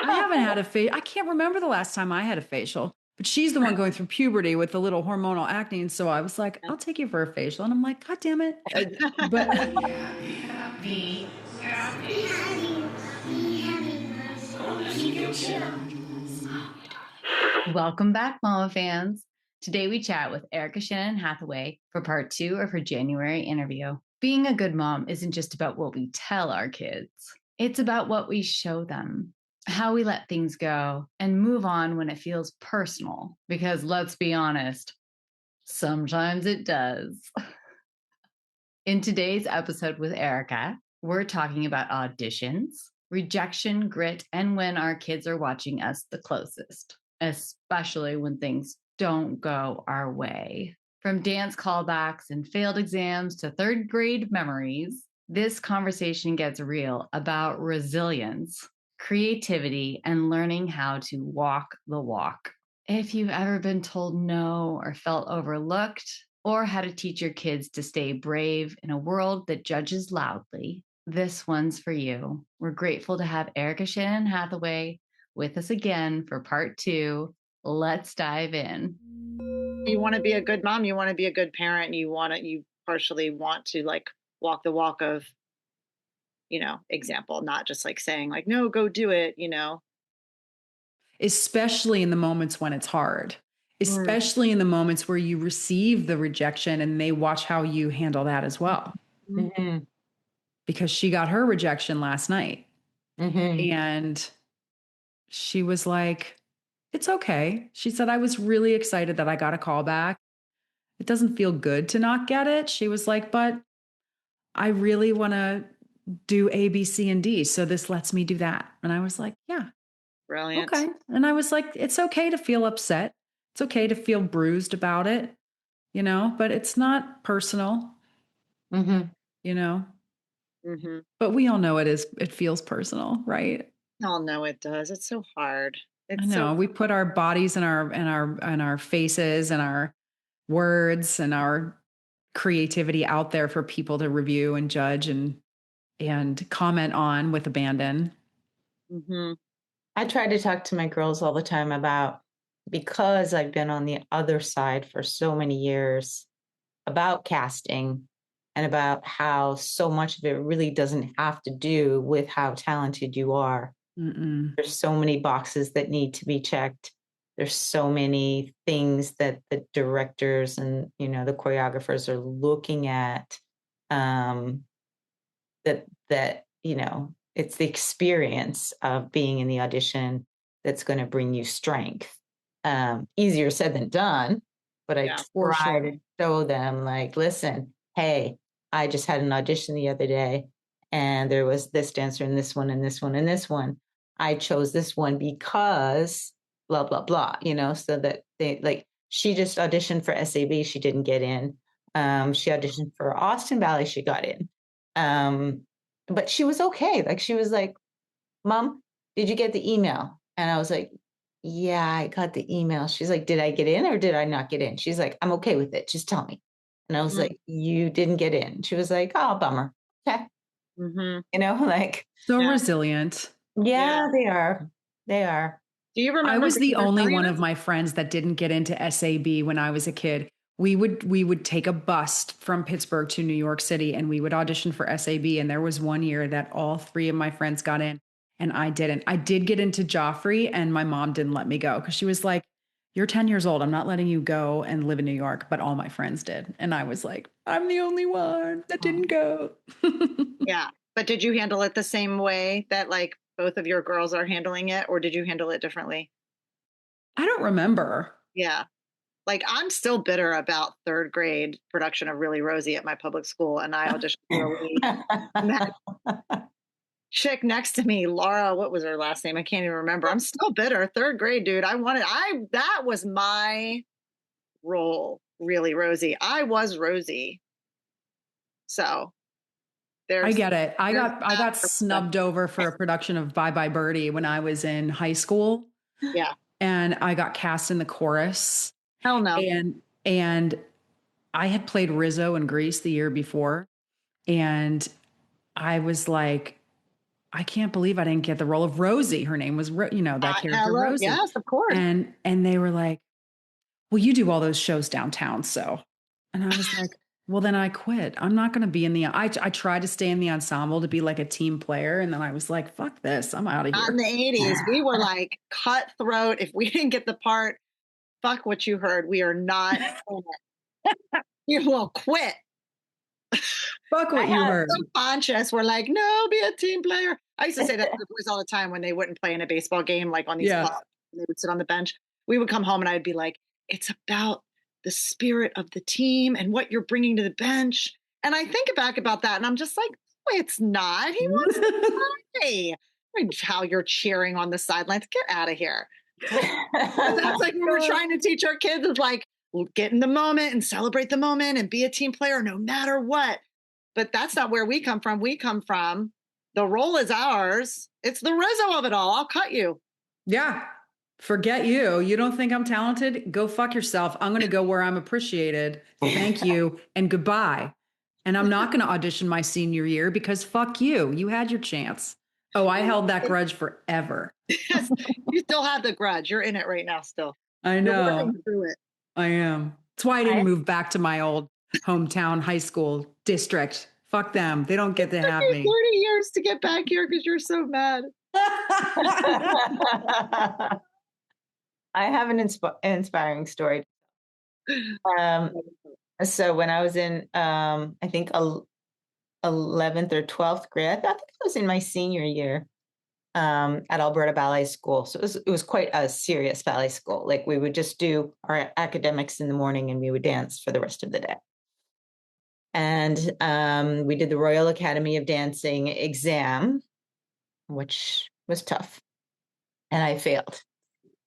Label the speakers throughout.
Speaker 1: I haven't had a facial. I can't remember the last time I had a facial, but she's the one going through puberty with the little hormonal acne. And so I was like, I'll take you for a facial. And I'm like, God damn it. But
Speaker 2: welcome back, Mama fans. Today we chat with Erika Shannon Hathaway for part 2 of her January interview. Being a good mom isn't just about what we tell our kids. It's about what we show them, how we let things go and move on when it feels personal. Because let's be honest, sometimes it does. In today's episode with Erika, we're talking about auditions, rejection, grit, and when our kids are watching us the closest, especially when things don't go our way. From dance callbacks and failed exams to third grade memories, this conversation gets real about resilience, creativity, and learning how to walk the walk. If you've ever been told no or felt overlooked, or how to teach your kids to stay brave in a world that judges loudly, this one's for you. We're grateful to have Erika Shannon Hathaway with us again for part 2. Let's dive in.
Speaker 3: You want to be a good mom, you want to be a good parent, you partially want to like walk the walk of, example, not just like saying like, no, go do it,
Speaker 1: especially in the moments when it's hard, especially in the moments where you receive the rejection and they watch how you handle that as well.
Speaker 4: Mm-hmm.
Speaker 1: Because she got her rejection last night.
Speaker 4: Mm-hmm.
Speaker 1: And she was like, it's okay. She said, I was really excited that I got a call back. It doesn't feel good to not get it. She was like, but I really want to do A, B, C, and D. So this lets me do that. And I was like, yeah.
Speaker 3: Brilliant.
Speaker 1: Okay. And I was like, it's okay to feel upset. It's okay to feel bruised about it, but it's not personal, But we all know it feels personal, right?
Speaker 3: We all know it does. It's so hard.
Speaker 1: I know. We put our bodies and our faces and our words and our creativity out there for people to review and judge and comment on with abandon.
Speaker 3: Mm-hmm.
Speaker 4: I try to talk to my girls all the time about, because I've been on the other side for so many years, about casting and about how so much of it really doesn't have to do with how talented you are.
Speaker 1: Mm-mm.
Speaker 4: There's so many boxes that need to be checked. There's so many things that the directors and, the choreographers are looking at, that it's the experience of being in the audition that's going to bring you strength. Easier said than done, but I try to show them like, listen, hey, I just had an audition the other day and there was this dancer and this one and this one and this one. I chose this one because blah, blah, blah, so that they like, she just auditioned for SAB. She didn't get in. She auditioned for Austin Ballet. She got in. But she was okay. Like, she was like, Mom, did you get the email? And I was like, yeah, I got the email. She's like, did I get in or did I not get in? She's like, I'm okay with it. Just tell me. And I was like, you didn't get in. She was like, oh, bummer. Okay. Like.
Speaker 1: So resilient.
Speaker 4: Yeah, they are. They are.
Speaker 3: Do you remember?
Speaker 1: I was the only one of my friends that didn't get into SAB when I was a kid. We would take a bus from Pittsburgh to New York City and we would audition for SAB. And there was one year that all 3 of my friends got in and I didn't. I did get into Joffrey and my mom didn't let me go because she was like, you're 10 years old. I'm not letting you go and live in New York. But all my friends did. And I was like, I'm the only one that didn't go.
Speaker 3: Yeah. But did you handle it the same way that like both of your girls are handling it, or did you handle it differently?
Speaker 1: I don't remember.
Speaker 3: Yeah. Like, I'm still bitter about third grade production of Really Rosie at my public school. And I auditioned for a week. And that chick next to me, Laura, what was her last name? I can't even remember. I'm still bitter. Third grade, dude. That was my role, Really Rosie. I was Rosie. So
Speaker 1: I get it. I got snubbed over for a production of Bye Bye Birdie when I was in high school.
Speaker 3: Yeah.
Speaker 1: And I got cast in the chorus.
Speaker 3: Hell no.
Speaker 1: And I had played Rizzo in Grease the year before. And I was like, I can't believe I didn't get the role of Rosie. Her name was, that character
Speaker 3: hello,
Speaker 1: Rosie.
Speaker 3: yes, of course.
Speaker 1: And they were like, well, you do all those shows downtown. So, and I was like, well, then I quit. I'm not going to be in the, I tried to stay in the ensemble to be like a team player. And then I was like, fuck this. I'm out of here.
Speaker 3: In the 80s, we were like cutthroat. If we didn't get the part, fuck what you heard. We are not in it. You will quit.
Speaker 1: Fuck what you heard.
Speaker 3: So conscious. We're like, no, be a team player. I used to say that to the boys all the time when they wouldn't play in a baseball game, like on these clubs, and they would sit on the bench. We would come home and I'd be like, it's about the spirit of the team and what you're bringing to the bench. And I think back about that and I'm just like, no, it's not. He wants to play. How you're cheering on the sidelines. Get out of here. That's like what we're trying to teach our kids is like, get in the moment and celebrate the moment and be a team player no matter what. But that's not where we come from. We come from, the role is ours. It's the Rizzo of it all. I'll cut you.
Speaker 1: Yeah. Forget you. You don't think I'm talented? Go fuck yourself. I'm going to go where I'm appreciated. Thank you and goodbye. And I'm not going to audition my senior year because fuck you. You had your chance. Oh, I held that grudge forever.
Speaker 3: Yes, you still have the grudge. You're in it right now still.
Speaker 1: I know.
Speaker 3: You're working through it.
Speaker 1: I am. That's why I didn't move back to my old hometown high school district. Fuck them. They don't get to have me.
Speaker 3: 30 years to get back here because you're so mad.
Speaker 4: I have an inspiring story. So when I was in, I think 11th or 12th grade, I think I was in my senior year at Alberta Ballet School. So it was quite a serious ballet school. Like we would just do our academics in the morning and we would dance for the rest of the day. And we did the Royal Academy of Dancing exam, which was tough. And I failed.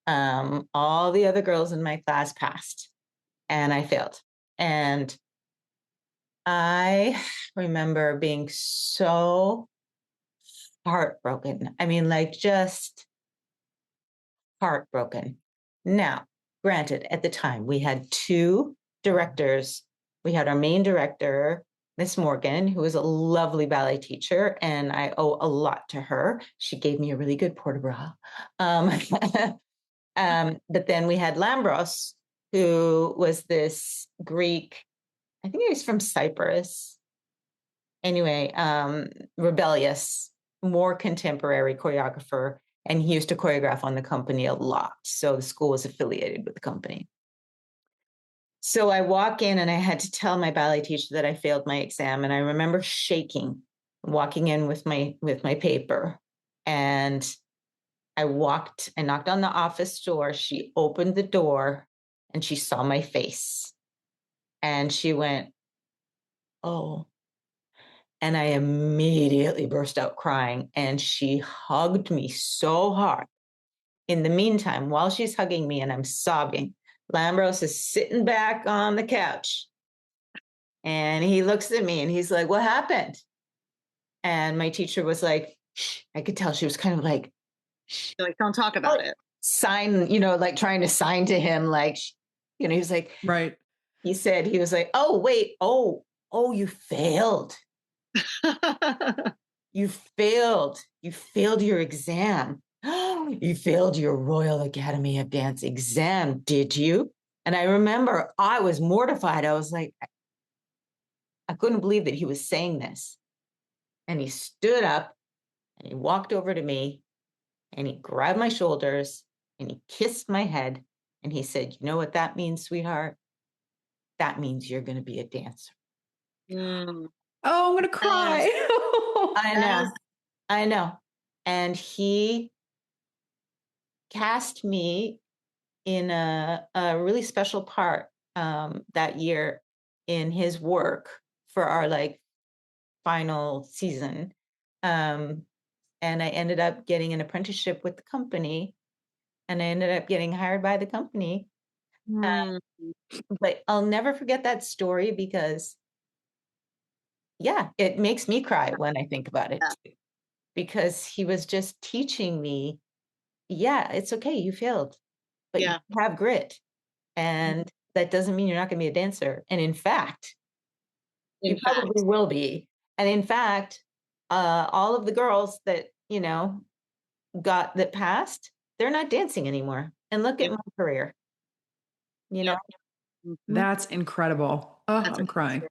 Speaker 4: All the other girls in my class passed and I failed. And I remember being so heartbroken. I mean, like just heartbroken. Now, granted, at the time we had two directors. We had our main director, Miss Morgan, who was a lovely ballet teacher, and I owe a lot to her. She gave me a really good port de bras. But then we had Lambros, who was this Greek, I think he was from Cyprus. Anyway, rebellious, more contemporary choreographer, and he used to choreograph on the company a lot. So the school was affiliated with the company. So I walk in and I had to tell my ballet teacher that I failed my exam. And I remember shaking, walking in with my paper. And I knocked on the office door. She opened the door and she saw my face. And she went, oh. And I immediately burst out crying. And she hugged me so hard. In the meantime, while she's hugging me and I'm sobbing, Lambros is sitting back on the couch and he looks at me and he's like, what happened? And my teacher was like, shh. I could tell she was kind of like, shh.
Speaker 3: Like, don't talk about it.
Speaker 4: Sign, like trying to sign to him. Like, he was like,
Speaker 1: right.
Speaker 4: He was like, oh, wait. Oh, you failed. You failed your exam. You failed your Royal Academy of Dance exam, did you? And I remember I was mortified. I was like, I couldn't believe that he was saying this. And he stood up and he walked over to me and he grabbed my shoulders and he kissed my head. And he said, you know what that means, sweetheart? That means you're going to be a dancer.
Speaker 1: Oh, I'm going to cry.
Speaker 4: I know. And he cast me in a really special part that year in his work for our final season. And I ended up getting an apprenticeship with the company and I ended up getting hired by the company. But I'll never forget that story because it makes me cry when I think about it too, because he was just teaching me, it's okay. You failed, but you have grit. And that doesn't mean you're not going to be a dancer. And in fact, you probably will be. And in fact, all of the girls that got that passed, they're not dancing anymore. And look at my career,
Speaker 1: That's incredible. Oh, I'm crying.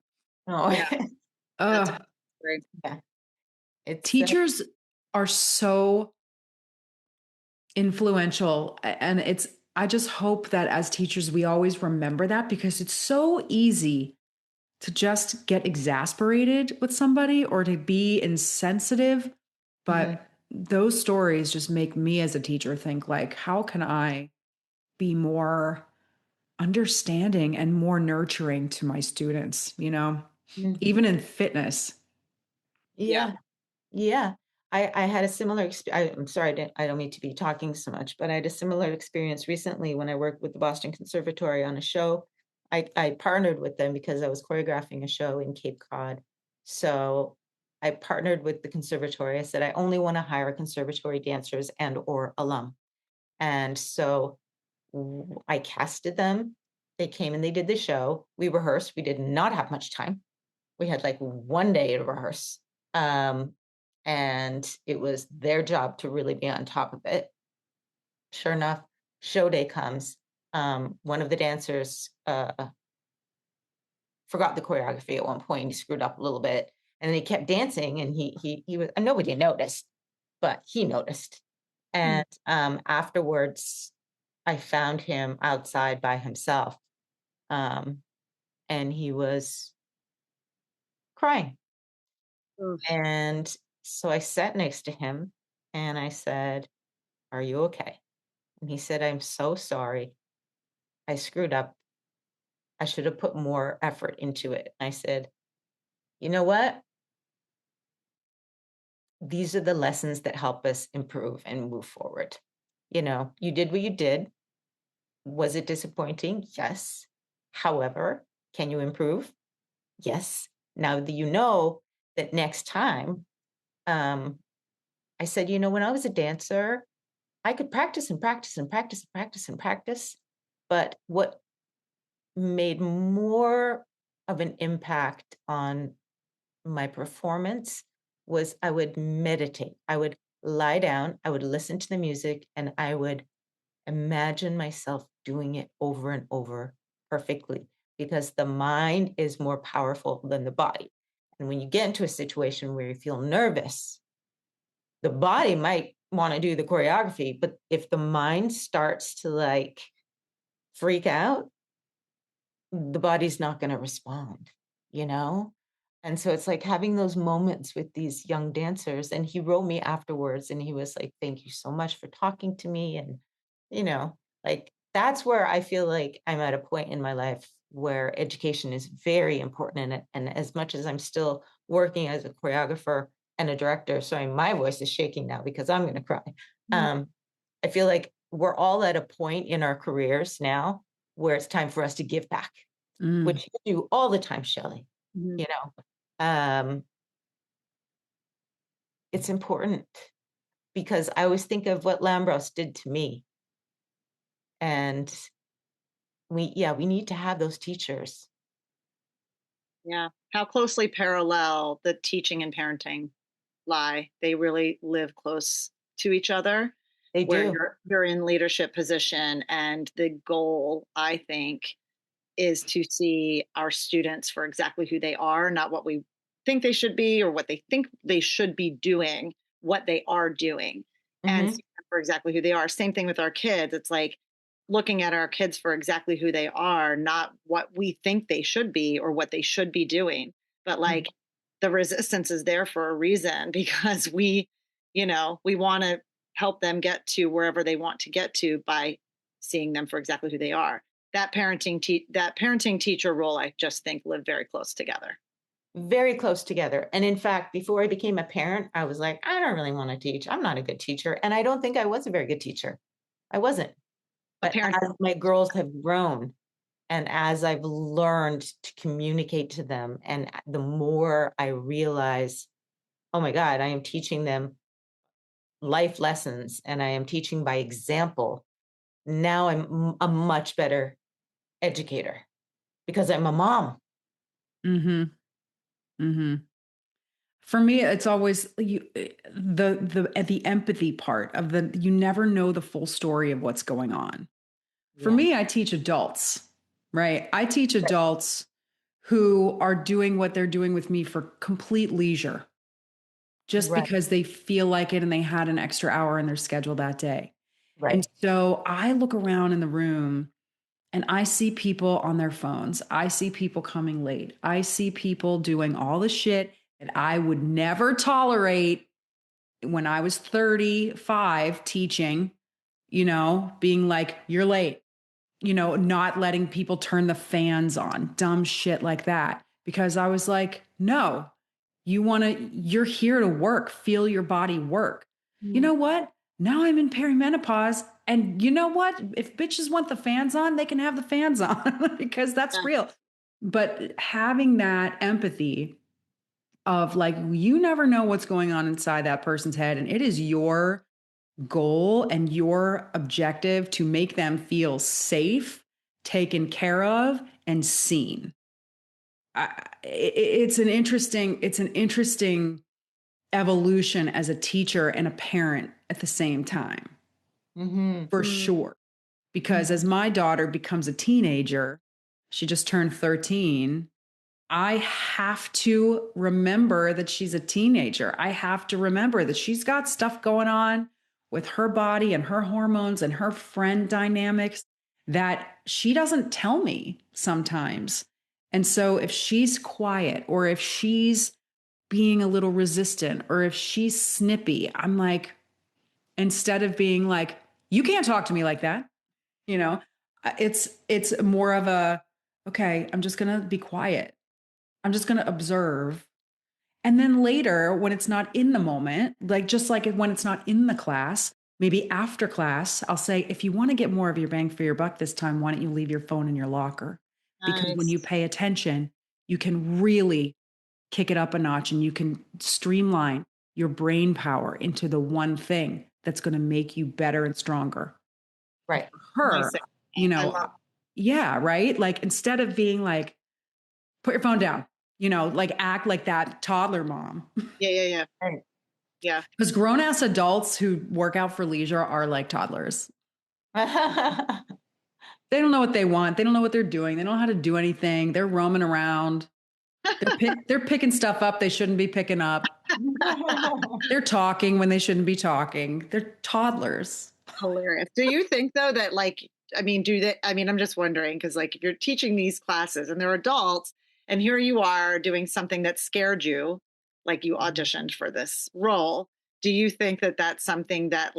Speaker 4: Oh,
Speaker 3: That's great.
Speaker 4: Yeah.
Speaker 1: Teachers are so influential, and I just hope that as teachers, we always remember that, because it's so easy to just get exasperated with somebody or to be insensitive. But those stories just make me as a teacher think, like, how can I be more understanding and more nurturing to my students, even in fitness.
Speaker 4: Yeah. I had a similar experience. I'm sorry, I don't mean to be talking so much, but I had a similar experience recently when I worked with the Boston Conservatory on a show. I partnered with them because I was choreographing a show in Cape Cod. So I partnered with the conservatory. I said, I only want to hire conservatory dancers and or alum. And so I casted them. They came and they did the show. We rehearsed. We did not have much time. We had like one day to rehearse. And it was their job to really be on top of it. Sure enough, show day comes. One of the dancers forgot the choreography at one point. He screwed up a little bit, and then he kept dancing. And he was, and nobody noticed, but he noticed. And afterwards, I found him outside by himself, and he was crying. And so I sat next to him and I said, "Are you okay?" And he said, "I'm so sorry. I screwed up. I should have put more effort into it." I said, "You know what? These are the lessons that help us improve and move forward. You did what you did. Was it disappointing? Yes. However, can you improve? Yes. Now that you know that next time," I said, when I was a dancer, I could practice and practice and practice and practice and practice. But what made more of an impact on my performance was I would meditate. I would lie down, I would listen to the music, and I would imagine myself doing it over and over perfectly, because the mind is more powerful than the body. And when you get into a situation where you feel nervous, the body might want to do the choreography, but if the mind starts to like freak out, the body's not going to respond, you know? And so it's like having those moments with these young dancers. And he wrote me afterwards and he was like, "Thank you so much for talking to me." And, like that's where I feel like I'm at a point in my life where education is very important. And as much as I'm still working as a choreographer and a director, sorry, my voice is shaking now because I'm going to cry. I feel like we're all at a point in our careers now where it's time for us to give back, which you do all the time, Shelly. It's important because I always think of what Lambros did to me. And we need to have those teachers.
Speaker 3: Yeah. How closely parallel the teaching and parenting lie. They really live close to each other.
Speaker 4: They do.
Speaker 3: You're in leadership position, and the goal, I think, is to see our students for exactly who they are, not what we think they should be or what they think they should be doing, what they are doing, and see them for exactly who they are. Same thing with our kids. It's like looking at our kids for exactly who they are, not what we think they should be or what they should be doing, but like the resistance is there for a reason, because we want to help them get to wherever they want to get to by seeing them for exactly who they are. That parenting teacher role, I just think, live very close together.
Speaker 4: Very close together. And in fact, before I became a parent, I was like, I don't really want to teach. I'm not a good teacher. And I don't think I was a very good teacher. I wasn't. But as my girls have grown and as I've learned to communicate to them, and the more I realize, oh my God, I am teaching them life lessons and I am teaching by example. Now I'm a much better educator because I'm a mom.
Speaker 1: For me, it's always the empathy part of you never know the full story of what's going on. For me, I teach adults, right? I teach adults who are doing what they're doing with me for complete leisure, just because they feel like it and they had an extra hour in their schedule that day. Right. And so I look around in the room and I see people on their phones. I see people coming late. I see people doing all the shit that I would never tolerate when I was 35 teaching, being like, you're late, not letting people turn the fans on, dumb shit like that. Because I was like, no, you're here to work, feel your body work. Mm. You know what? Now I'm in perimenopause. And you know what? If bitches want the fans on, they can have the fans on because that's real. But having that empathy of like, you never know what's going on inside that person's head. And it is your goal and your objective to make them feel safe, taken care of, and seen. It's an interesting evolution as a teacher and a parent at the same time. Mm-hmm. For sure. Because as my daughter becomes a teenager, she just turned 13. I have to remember that she's a teenager. I have to remember that she's got stuff going on with her body and her hormones and her friend dynamics that she doesn't tell me sometimes. And so if she's quiet or if she's being a little resistant or if she's snippy, I'm like, instead of being like, you can't talk to me like that, it's more of a, okay, I'm just going to be quiet. I'm just going to observe. And then later, when it's not in the moment, just like when it's not in the class, maybe after class, I'll say, if you want to get more of your bang for your buck this time, why don't you leave your phone in your locker? Because when you pay attention, you can really kick it up a notch and you can streamline your brain power into the one thing that's going to make you better and stronger.
Speaker 4: Right.
Speaker 1: Her, yeah, right? Like instead of being like, put your phone down, act like that toddler mom.
Speaker 3: Yeah. Right. Yeah.
Speaker 1: Because grown-ass adults who work out for leisure are like toddlers. They don't know what they want. They don't know what they're doing. They don't know how to do anything. They're roaming around. They're picking stuff up they shouldn't be picking up. They're talking when they shouldn't be talking. They're toddlers.
Speaker 3: Hilarious. Do you think though that I'm just wondering, because if you're teaching these classes and they're adults and here you are doing something that scared you, like you auditioned for this role, do you think that that's something that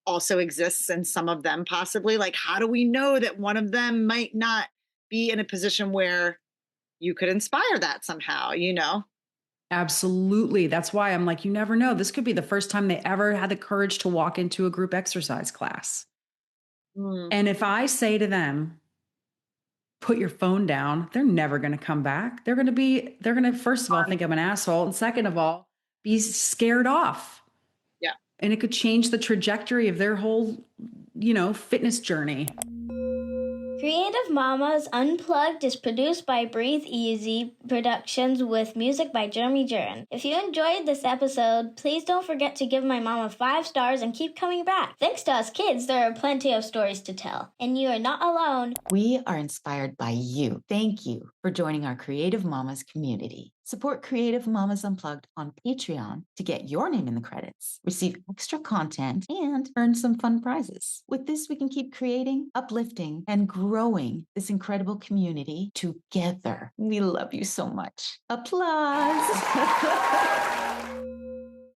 Speaker 3: also exists in some of them possibly? How do we know that one of them might not be in a position where you could inspire that somehow,
Speaker 1: Absolutely. That's why I'm like, you never know. This could be the first time they ever had the courage to walk into a group exercise class. Mm. And if I say to them, put your phone down, they're never going to come back. They're going to, first of all, think I'm an asshole. And second of all, be scared off.
Speaker 3: Yeah.
Speaker 1: And it could change the trajectory of their whole, fitness journey.
Speaker 5: Creative Mamas Unplugged is produced by Breatheasy Productions with music by Jeremy Jurin. If you enjoyed this episode, please don't forget to give my mama 5 stars and keep coming back. Thanks to us kids, there are plenty of stories to tell. And you are not alone.
Speaker 4: We are inspired by you. Thank you for joining our Creative Mamas community. Support Creative Mamas Unplugged on Patreon to get your name in the credits, receive extra content, and earn some fun prizes. With this, we can keep creating, uplifting, and growing this incredible community together. We love you so much. Applause!